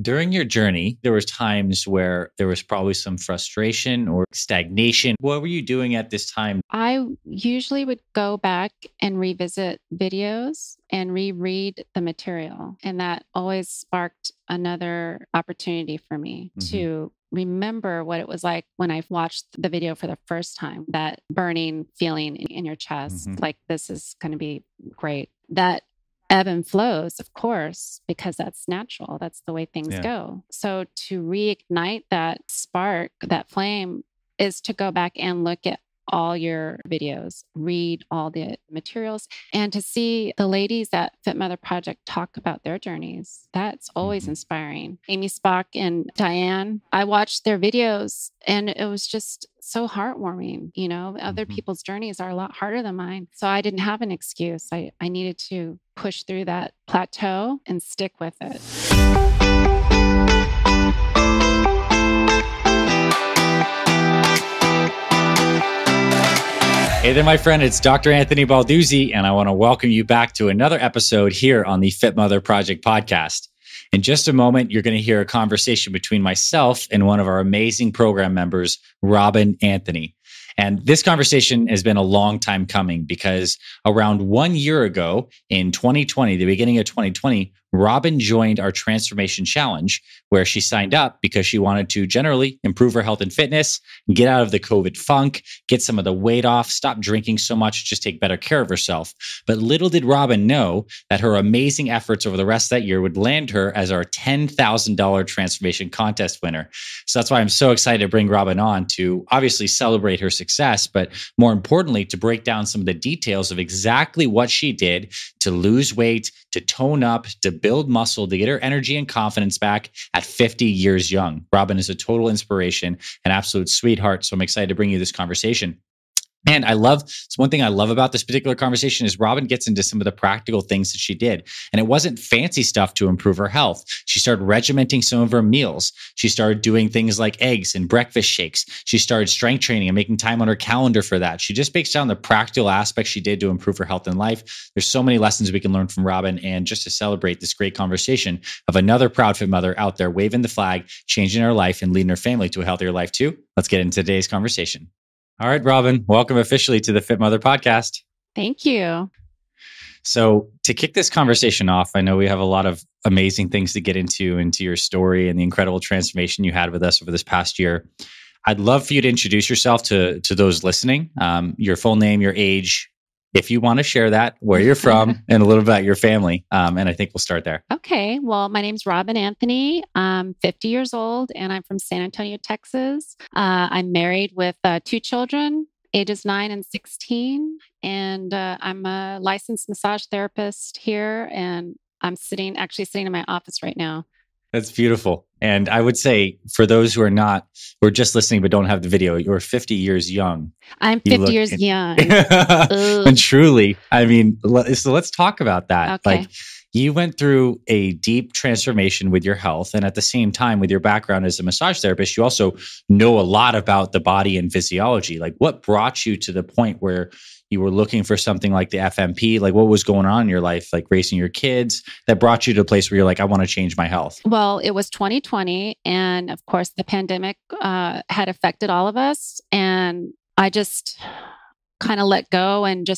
During your journey, there was times where there was probably some frustration or stagnation. What were you doing at this time? I usually would go back and revisit videos and reread the material. And that always sparked another opportunity for me to remember what it was like when I watched the video for the first time, that burning feeling in your chest, like this is going to be great. That ebb and flows, of course, because that's natural. That's the way things go. So to reignite that spark, that flame, is to go back and look at all your videos, read all the materials, and to see the ladies at Fit Mother Project talk about their journeys. That's always inspiring. Amy Spock and Diane, I watched their videos and it was just so heartwarming. You know, other people's journeys are a lot harder than mine. So I didn't have an excuse. I needed to push through that plateau and stick with it. Hey there, my friend. It's Dr. Anthony Balduzzi, and I want to welcome you back to another episode here on the Fit Mother Project podcast. In just a moment, you're going to hear a conversation between myself and one of our amazing program members, Robin Anthony. And this conversation has been a long time coming because around 1 year ago in 2020, the beginning of 2020, Robin joined our Transformation Challenge, where she signed up because she wanted to generally improve her health and fitness, get out of the COVID funk, get some of the weight off, stop drinking so much, just take better care of herself. But little did Robin know that her amazing efforts over the rest of that year would land her as our $10,000 transformation contest winner. So that's why I'm so excited to bring Robin on to obviously celebrate her success, but more importantly, to break down some of the details of exactly what she did to lose weight, to tone up, to build muscle, to get her energy and confidence back at 50 years young. Robin is a total inspiration, an absolute sweetheart. So I'm excited to bring you this conversation. And one thing I love about this particular conversation is Robin gets into some of the practical things that she did. And it wasn't fancy stuff to improve her health. She started regimenting some of her meals. She started doing things like eggs and breakfast shakes. She started strength training and making time on her calendar for that. She just breaks down the practical aspects she did to improve her health and life. There's so many lessons we can learn from Robin. And just to celebrate this great conversation of another proud fit mother out there waving the flag, changing her life and leading her family to a healthier life too, let's get into today's conversation. All right, Robin, welcome officially to the Fit Mother podcast. Thank you. So to kick this conversation off, I know we have a lot of amazing things to get into your story and the incredible transformation you had with us over this past year. I'd love for you to introduce yourself to those listening, your full name, your age, if you want to share that, where you're from, and a little bit about your family. And I think we'll start there. Okay. Well, my name's Robin Anthony. I'm 50 years old and I'm from San Antonio, Texas. I'm married with 2 children, ages 9 and 16. And I'm a licensed massage therapist here. And I'm actually sitting in my office right now. That's beautiful. And I would say for those who are just listening but don't have the video, you're 50 years young. I'm 50 years young. And truly, I mean, so let's talk about that. Okay. Like, you went through a deep transformation with your health. And at the same time, with your background as a massage therapist, you also know a lot about the body and physiology. Like, what brought you to the point where you were looking for something like the FMP? Like, what was going on in your life, like raising your kids, that brought you to a place where you're like, I want to change my health? Well, it was 2020. And of course, the pandemic had affected all of us. And I just kind of let go and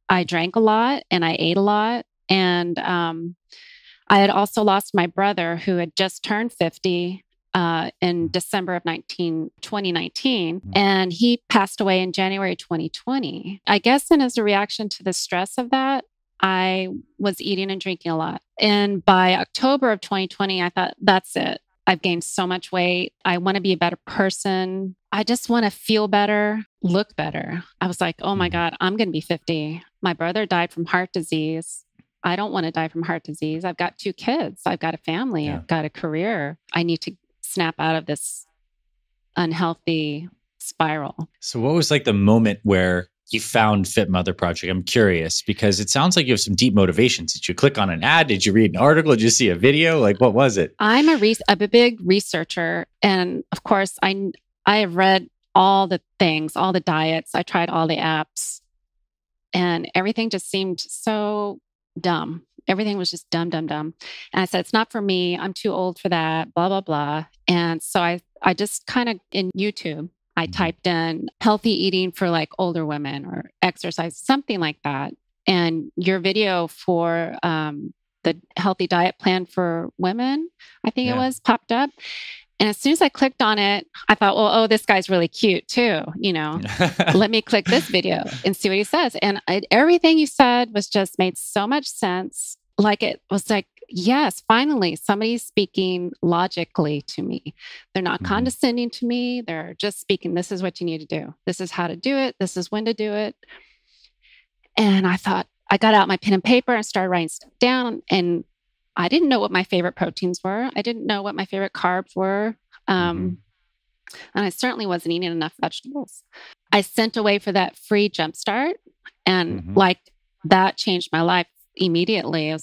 I drank a lot and I ate a lot. And I had also lost my brother who had just turned 50 in December of 2019. And he passed away in January 2020. I guess as a reaction to the stress of that, I was eating and drinking a lot. And by October of 2020, I thought, that's it. I've gained so much weight. I want to be a better person. I just want to feel better, look better. I was like, oh my God, I'm going to be 50. My brother died from heart disease. I don't want to die from heart disease. I've got 2 kids. I've got a family. I've got a career. I need to snap out of this unhealthy spiral. So what was like the moment where you found Fit Mother Project? I'm curious because it sounds like you have some deep motivations. Did you click on an ad? Did you read an article? Did you see a video? Like, what was it? I'm a big researcher. And of course, I have read all the things, all the diets. I tried all the apps and everything just seemed so dumb. Everything was just dumb, dumb, dumb. And I said, it's not for me. I'm too old for that, blah, blah, blah. And so I just kind of in YouTube, I typed in healthy eating for like older women or exercise, something like that. And your video for the healthy diet plan for women, I think it was, popped up. And as soon as I clicked on it, I thought, well, oh, this guy's really cute too. Let me click this video and see what he says. And everything you said was just made so much sense. Like it was like, yes, finally, somebody's speaking logically to me. They're not condescending to me. They're just speaking, this is what you need to do. This is how to do it. This is when to do it. And I thought, I got out my pen and paper and started writing stuff down. And I didn't know what my favorite proteins were. I didn't know what my favorite carbs were. And I certainly wasn't eating enough vegetables. I sent away for that free jumpstart. And like that changed my life immediately. It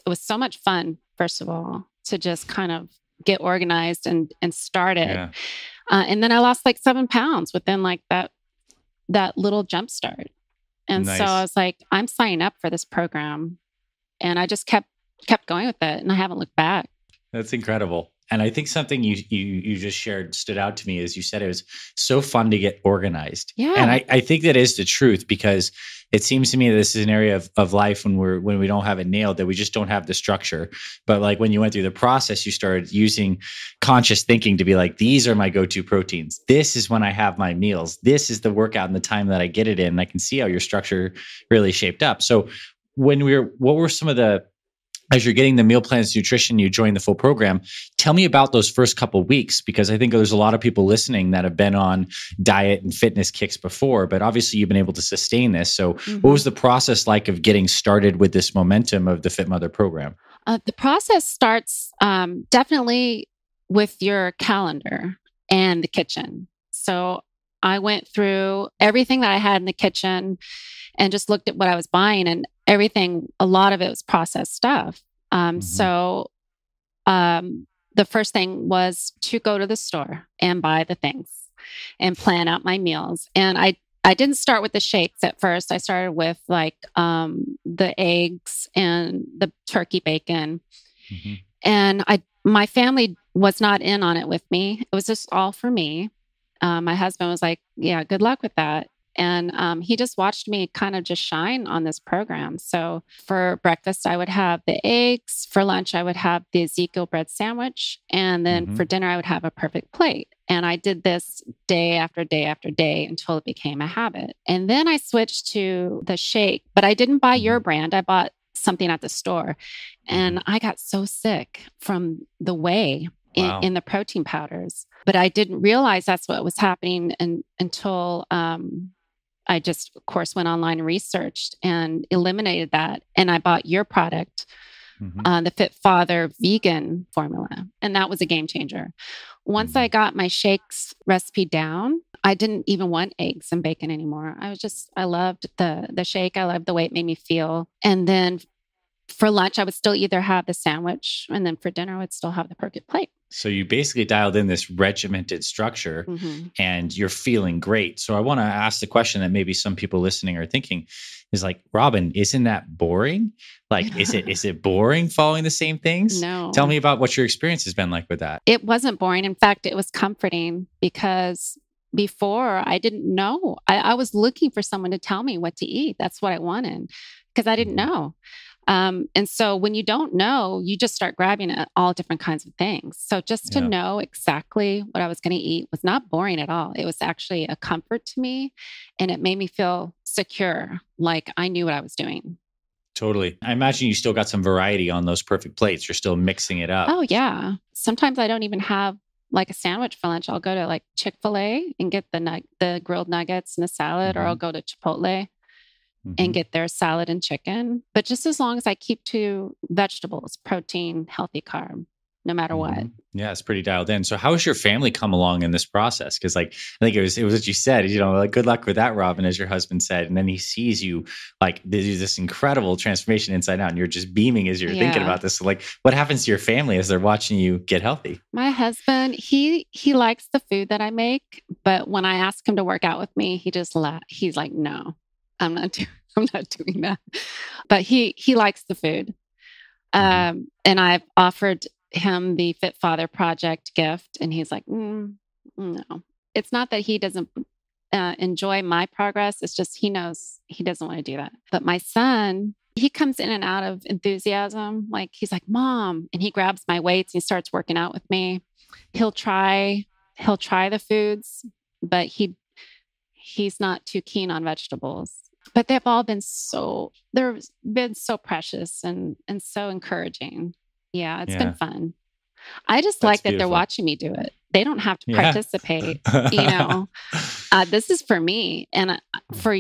was so much fun, first of all, to just kind of get organized and start it. Yeah. And then I lost like 7 pounds within like that little jumpstart. And so I was like, I'm signing up for this program. And I just kept going with it, and I haven't looked back. That's incredible. And I think something you just shared stood out to me is you said it was so fun to get organized. Yeah. And I think that is the truth, because it seems to me that this is an area of life when we don't have it nailed, that we just don't have the structure. But like when you went through the process, you started using conscious thinking to be like, these are my go-to proteins. This is when I have my meals. This is the workout and the time that I get it in. And I can see how your structure really shaped up. So what were some of as you're getting the meal plans, nutrition, you joined the full program. Tell me about those first couple of weeks, because I think there's a lot of people listening that have been on diet and fitness kicks before, but obviously you've been able to sustain this. So what was the process like of getting started with this momentum of the Fit Mother program? The process starts definitely with your calendar and the kitchen. So I went through everything that I had in the kitchen and just looked at what I was buying, and everything, a lot of it was processed stuff. So the first thing was to go to the store and buy the things and plan out my meals. And I didn't start with the shakes at first. I started with like the eggs and the turkey bacon. And my family was not in on it with me. It was just all for me. My husband was like, yeah, good luck with that. And he just watched me kind of just shine on this program. So for breakfast, I would have the eggs. For lunch, I would have the Ezekiel bread sandwich. And then for dinner, I would have a perfect plate. And I did this day after day after day until it became a habit. And then I switched to the shake, but I didn't buy your brand. I bought something at the store. And I got so sick from the whey in the protein powders. But I didn't realize that's what was happening until I just, of course, went online and researched and eliminated that. And I bought your product, the Fit Father vegan formula. And that was a game changer. Once I got my shakes recipe down, I didn't even want eggs and bacon anymore. I loved the shake. I loved the way it made me feel. And then for lunch, I would still either have the sandwich, and then for dinner, I would still have the perfect plate. So you basically dialed in this regimented structure and you're feeling great. So I want to ask the question that maybe some people listening are thinking is like, Robin, isn't that boring? Like, is it boring following the same things? No. Tell me about what your experience has been like with that. It wasn't boring. In fact, it was comforting, because before I didn't know. I was looking for someone to tell me what to eat. That's what I wanted, because I didn't know. And so when you don't know, you just start grabbing at all different kinds of things. So just to know exactly what I was going to eat was not boring at all. It was actually a comfort to me, and it made me feel secure, like I knew what I was doing. Totally. I imagine you still got some variety on those perfect plates. You're still mixing it up. Oh, yeah. Sometimes I don't even have like a sandwich for lunch. I'll go to like Chick-fil-A and get the grilled nuggets and a salad, or I'll go to Chipotle and get their salad and chicken. But just as long as I keep to vegetables, protein, healthy carb, no matter what. Yeah, it's pretty dialed in. So how has your family come along in this process? Because like, I think it was what you said, like, good luck with that, Robin, as your husband said. And then he sees you like this incredible transformation inside out, and you're just beaming as you're thinking about this. So like, what happens to your family as they're watching you get healthy? My husband, he likes the food that I make, but when I ask him to work out with me, he just He's like, no, I'm not doing that. But he likes the food. And I've offered him the Fit Father Project gift, and he's like, no. It's not that he doesn't enjoy my progress. It's just he knows he doesn't want to do that. But my son, he comes in and out of enthusiasm. Like he's like, Mom, and he grabs my weights and he starts working out with me. He'll try the foods, but he's not too keen on vegetables. But they've all been so precious and so encouring. Yeah, it's been fun. I just like that they're watching me do it. They don't have to participate. This is for me. And for,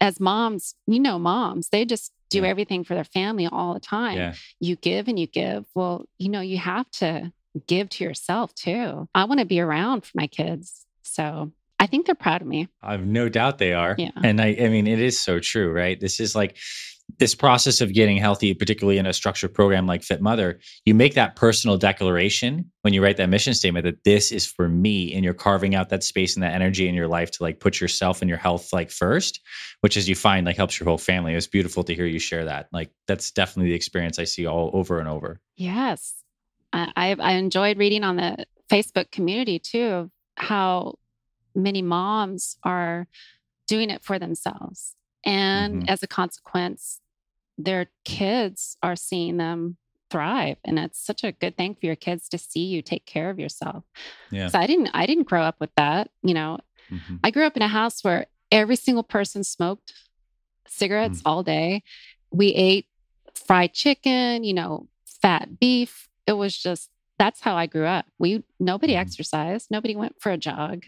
as moms, moms, they just do everything for their family all the time. Yeah. You give and you give. Well, you have to give to yourself too. I want to be around for my kids. So I think they're proud of me. I've no doubt they are. Yeah. And I mean, it is so true, right? This is like this process of getting healthy, particularly in a structured program like Fit Mother. You make that personal declaration when you write that mission statement that this is for me, and you're carving out that space and that energy in your life to like put yourself and your health like first, which as you find like helps your whole family. It's beautiful to hear you share that. Like that's definitely the experience I see all over and over. Yes. I enjoyed reading on the Facebook community too, of how many moms are doing it for themselves. And as a consequence, their kids are seeing them thrive. And it's such a good thing for your kids to see you take care of yourself. Yeah. So I didn't grow up with that. I grew up in a house where every single person smoked cigarettes all day. We ate fried chicken, fat beef. It was just, that's how I grew up. Nobody exercised. Nobody went for a jog.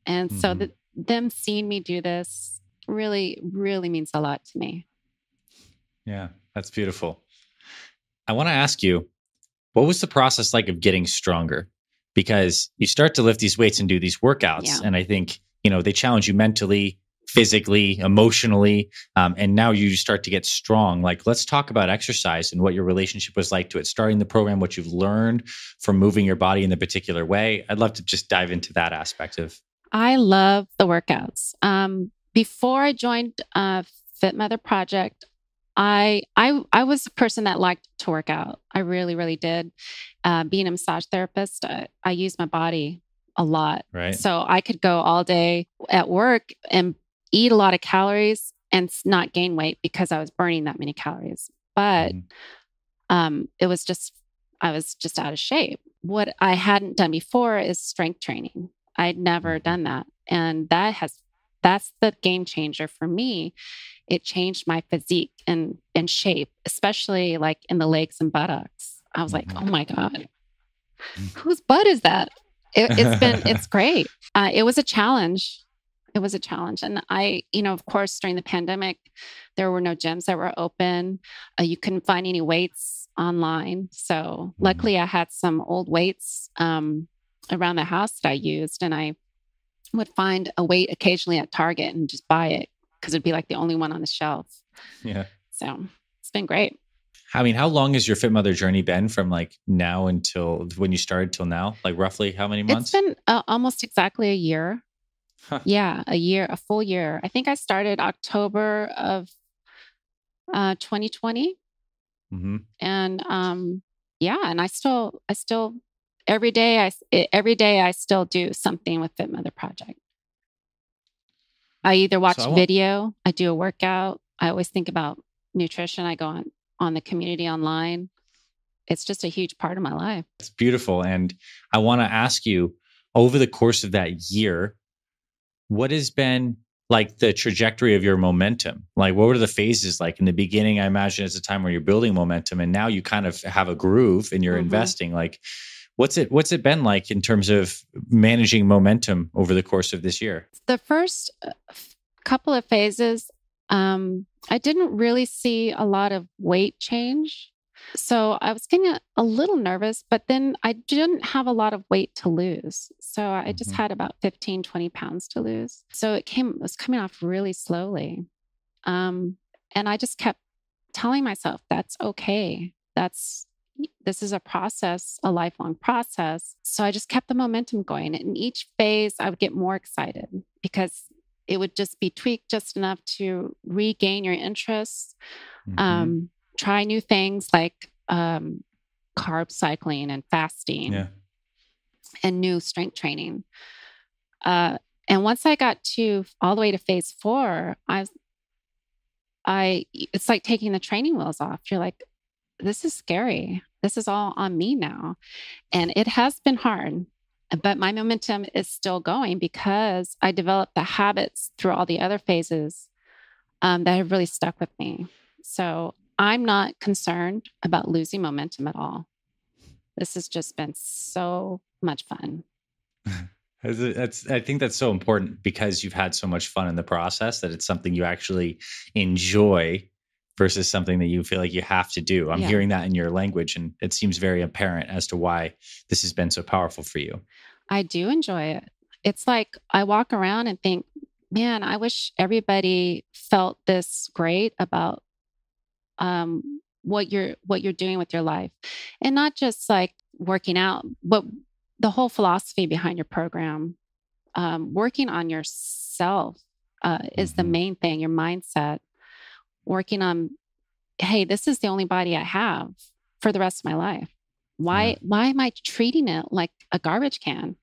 And so them seeing me do this really, really means a lot to me. Yeah, that's beautiful. I want to ask you, what was the process like of getting stronger? Because you start to lift these weights and do these workouts. And I think, they challenge you mentally, physically, emotionally, and now you start to get strong. Like, let's talk about exercise and what your relationship was like to it, starting the program, what you've learned from moving your body in a particular way. I'd love to just dive into that aspect of. I love the workouts. Before I joined Fit Mother Project, I was a person that liked to work out. I really, really did. Being a massage therapist, I used my body a lot. Right. So I could go all day at work and eat a lot of calories and not gain weight because I was burning that many calories. But it was just, I was just out of shape. What I hadn't done before is strength training. I'd never done that. And that's the game changer for me. It changed my physique and shape, especially like in the legs and buttocks. I was like, oh my God, whose butt is that? It's great. It was a challenge. And I, of course, during the pandemic, there were no gyms that were open. You couldn't find any weights online. So luckily I had some old weights around the house that I used, and I would find a weight occasionally at Target and just buy it because it'd be like the only one on the shelf. Yeah. So it's been great. I mean, how long has your Fit Mother journey been from like now until when you started till now? Like roughly how many months? It's been almost exactly a year. Huh. Yeah, a full year. I think I started October of 2020. And and I still every day I still do something with Fit Mother Project. I either watch video, I do a workout. I always think about nutrition. I go on the community online. It's just a huge part of my life. It's beautiful. And I want to ask you, over the course of that year, what has been like the trajectory of your momentum? Like, what were the phases like in the beginning? I imagine it's a time where you're building momentum, and now you kind of have a groove and you're investing. Like, what's it been like in terms of managing momentum over the course of this year? The first couple of phases, I didn't really see a lot of weight change. So I was getting a little nervous, but then I didn't have a lot of weight to lose. So I just had about 15, 20 pounds to lose. So it was coming off really slowly. And I just kept telling myself, that's okay. This is a process, a lifelong process. So I just kept the momentum going. And in each phase, I would get more excited because it would just be tweaked just enough to regain your interest. try new things like carb cycling and fasting and new strength training. And once I got to all the way to phase 4, it's like taking the training wheels off. You're like, this is scary. This is all on me now. And it has been hard, but my momentum is still going because I developed the habits through all the other phases that have really stuck with me. So I'm not concerned about losing momentum at all. This has just been so much fun. I think that's so important because you've had so much fun in the process that it's something you actually enjoy versus something that you feel like you have to do. I'm hearing that in your language, and it seems very apparent as to why this has been so powerful for you. I do enjoy it. It's like I walk around and think, man, I wish everybody felt this great about what you're doing with your life, and not just like working out, but the whole philosophy behind your program. Working on yourself is the main thing. Your mindset. Working on, hey, this is the only body I have for the rest of my life. Why am I treating it like a garbage can?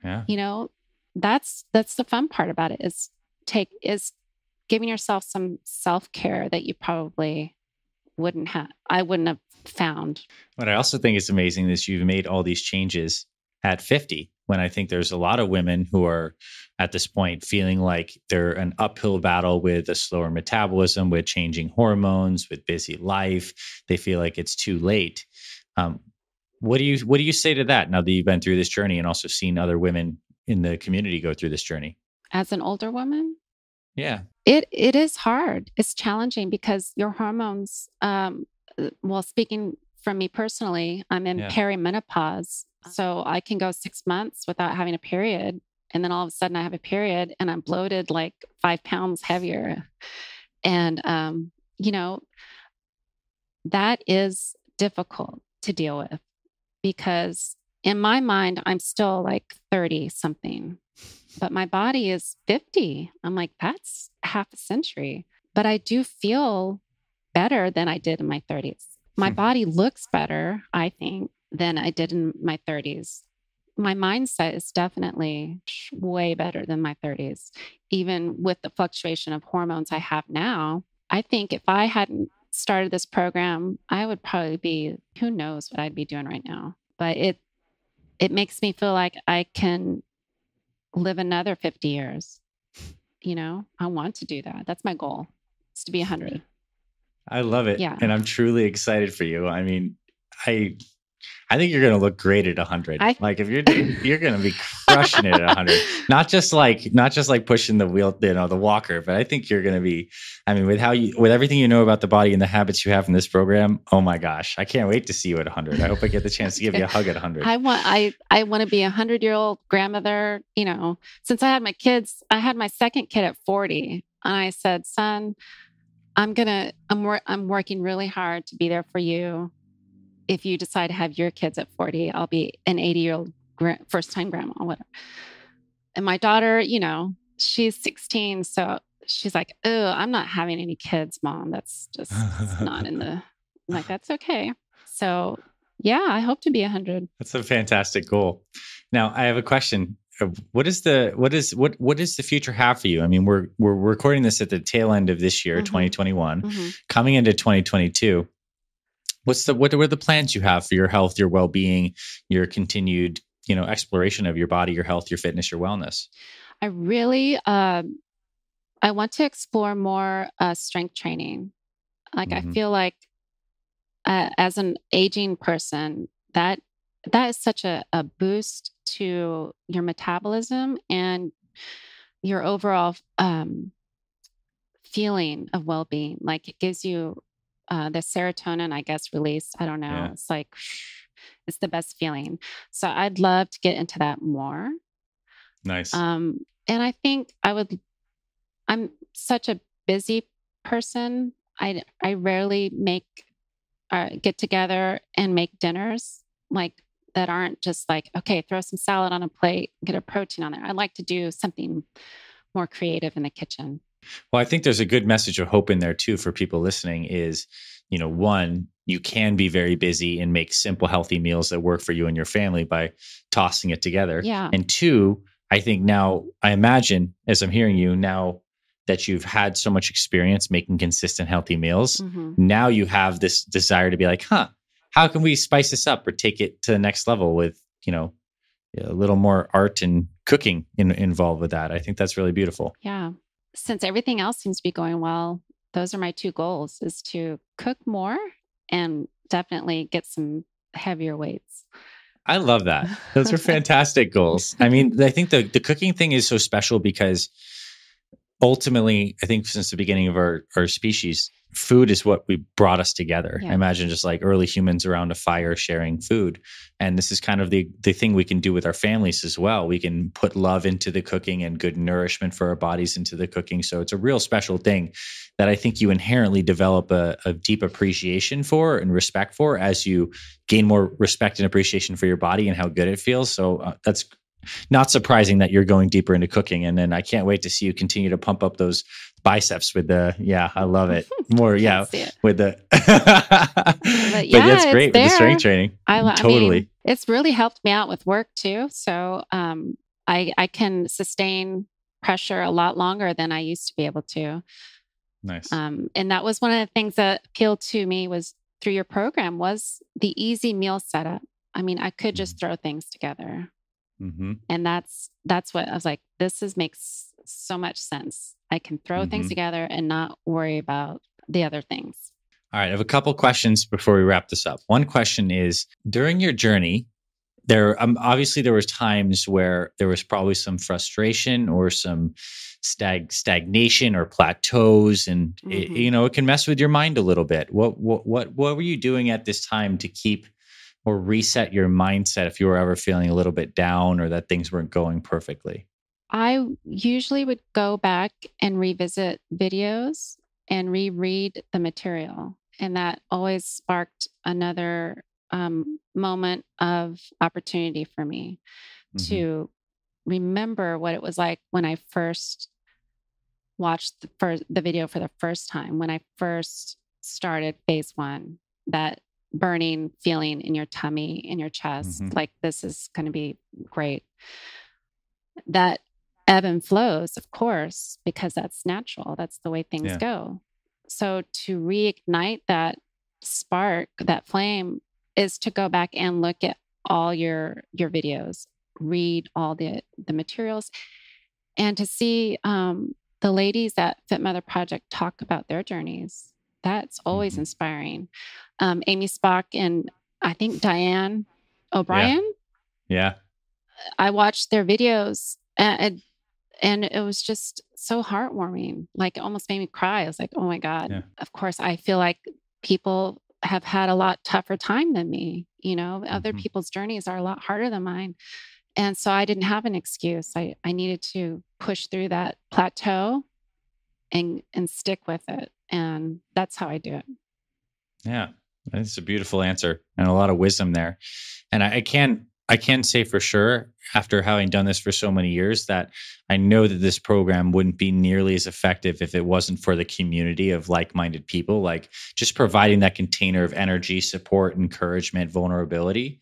Yeah. You know, that's the fun part about it is giving yourself some self-care that you probably I wouldn't have found. What I also think is amazing is you've made all these changes at 50, when I think there's a lot of women who are at this point feeling like they're an uphill battle with a slower metabolism, with changing hormones, with busy life. They feel like it's too late. What do you say to that now that you've been through this journey and also seen other women in the community go through this journey? As an older woman? Yeah. It is hard. It's challenging because your hormones, well, speaking from me personally, I'm in perimenopause. So I can go 6 months without having a period. And then all of a sudden I have a period and I'm bloated like 5 pounds heavier. And, that is difficult to deal with because in my mind, I'm still like 30 something, but my body is 50. I'm like, that's half a century, but I do feel better than I did in my 30s. My body looks better, I think, than I did in my 30s. My mindset is definitely way better than my 30s. Even with the fluctuation of hormones I have now, I think if I hadn't started this program, I would probably be, who knows what I'd be doing right now. But it makes me feel like I can live another 50 years. I want to do that. That's my goal. It's to be 100. I love it. Yeah. And I'm truly excited for you. I mean, I think you're going to look great at 100. Like if you're going to be crushing it at 100, not just like pushing the wheel, the walker, but I think you're going to be, I mean, with everything you know about the body and the habits you have in this program, oh my gosh, I can't wait to see you at 100. I hope I get the chance to give you a hug at 100. I want to be a 100-year-old grandmother. Since I had my kids, I had my second kid at 40 and I said, son, I'm working really hard to be there for you. If you decide to have your kids at 40, I'll be an 80-year-old first-time grandma, whatever. And my daughter, she's 16. So she's like, oh, I'm not having any kids, Mom. That's just not in the, I'm like, that's okay. So yeah, I hope to be 100. That's a fantastic goal. Now I have a question. What does the future have for you? I mean, we're recording this at the tail end of this year, 2021, coming into 2022. What are the plans you have for your health, your well-being, your continued, exploration of your body, your health, your fitness, your wellness? I really, I want to explore more strength training. Like I feel like as an aging person, that is such a boost to your metabolism and your overall feeling of well-being. Like it gives you the serotonin, I guess, release. I don't know. Yeah. It's like, it's the best feeling. So I'd love to get into that more. Nice. And I think I'm such a busy person. I rarely get together and make dinners like that aren't just like, okay, throw some salad on a plate, get a protein on there. I'd like to do something more creative in the kitchen. Well, I think there's a good message of hope in there too for people listening is one, you can be very busy and make simple, healthy meals that work for you and your family by tossing it together. Yeah. And two, I think now, I imagine as I'm hearing you now that you've had so much experience making consistent, healthy meals, now you have this desire to be like, how can we spice this up or take it to the next level with, a little more art and cooking involved with that. I think that's really beautiful. Yeah. Since everything else seems to be going well, those are my two goals, is to cook more and definitely get some heavier weights. I love that. Those are fantastic goals. I mean, I think the cooking thing is so special because ultimately, I think since the beginning of our species, food is what brought us together. Yeah. I imagine just like early humans around a fire sharing food. And this is kind of the thing we can do with our families as well. We can put love into the cooking and good nourishment for our bodies into the cooking. So it's a real special thing that I think you inherently develop a deep appreciation for and respect for as you gain more respect and appreciation for your body and how good it feels. So that's not surprising that you're going deeper into cooking. And then I can't wait to see you continue to pump up those biceps with I love it. More, with the, but that's great with the strength training. Totally. I mean, it's really helped me out with work too. So I can sustain pressure a lot longer than I used to be able to. Nice. And that was one of the things that appealed to me was through your program was the easy meal setup. I mean, I could just throw things together. And that's what I was like, makes so much sense. I can throw things together and not worry about the other things. All right. I have a couple questions before we wrap this up. One question is, during your journey, obviously there was times where there was probably some frustration or some stagnation or plateaus, and it can mess with your mind a little bit. What were you doing at this time to keep or reset your mindset if you were ever feeling a little bit down or that things weren't going perfectly? I usually would go back and revisit videos and reread the material. And that always sparked another moment of opportunity for me to remember what it was like when I first watched the video for the first time, when I first started phase 1, that burning feeling in your tummy, in your chest, like this is going to be great. That ebb and flows, of course, because that's natural. That's the way things go. So to reignite that spark, that flame, is to go back and look at all your videos, read all the materials, and to see the ladies at Fit Mother Project talk about their journeys. That's always inspiring. Amy Spock and I think Diane O'Brien. Yeah. I watched their videos and it was just so heartwarming. Like it almost made me cry. I was like, oh my God. Yeah. Of course, I feel like people have had a lot tougher time than me. Other people's journeys are a lot harder than mine. And so I didn't have an excuse. I needed to push through that plateau and stick with it. And that's how I do it. Yeah, that's a beautiful answer and a lot of wisdom there. And I can say for sure, after having done this for so many years, that I know that this program wouldn't be nearly as effective if it wasn't for the community of like-minded people, like just providing that container of energy, support, encouragement, vulnerability.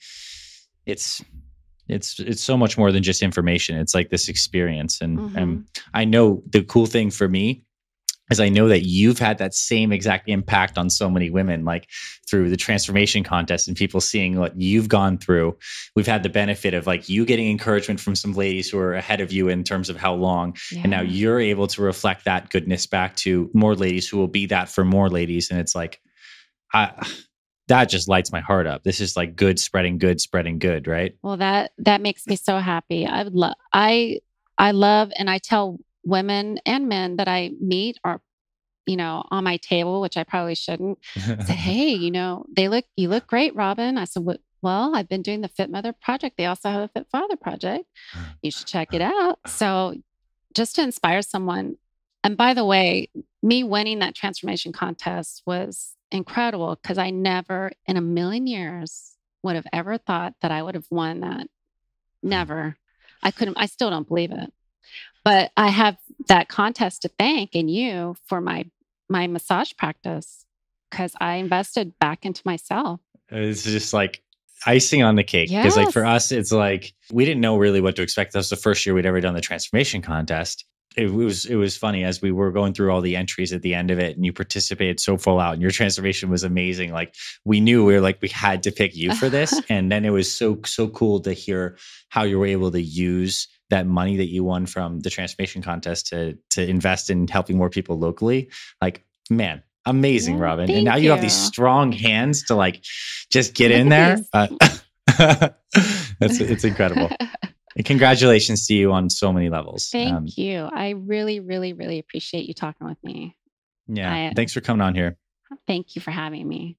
It's so much more than just information. It's like this experience. And I know the cool thing for me is I know that you've had that same exact impact on so many women, like through the transformation contest and people seeing what you've gone through. We've had the benefit of like you getting encouragement from some ladies who are ahead of you in terms of how long. Yeah. And now you're able to reflect that goodness back to more ladies who will be that for more ladies. And it's like, that just lights my heart up. This is like good, spreading good, right? Well, that makes me so happy. I love, and I tell women and men that I meet are, on my table, which I probably shouldn't, say, hey, you look great, Robin. I said, well, I've been doing the Fit Mother Project. They also have a Fit Father Project. You should check it out. So just to inspire someone. And by the way, me winning that transformation contest was incredible because I never in a million years would have ever thought that I would have won that. Never. I still don't believe it. But I have that contest to thank and you for my massage practice. because I invested back into myself. It's just like icing on the cake. Because like for us, it's like, we didn't know really what to expect. That was the first year we'd ever done the transformation contest. It was funny as we were going through all the entries at the end of it, and you participated so full out, and your transformation was amazing. Like we knew we had to pick you for this. And then it was so cool to hear how you were able to use that money that you won from the transformation contest to invest in helping more people locally. Like, man, amazing, Robin. And now you have these strong hands to like just get in there. It's incredible. And congratulations to you on so many levels. Thank you. I really, really, really appreciate you talking with me. Yeah. Thanks for coming on here. Thank you for having me.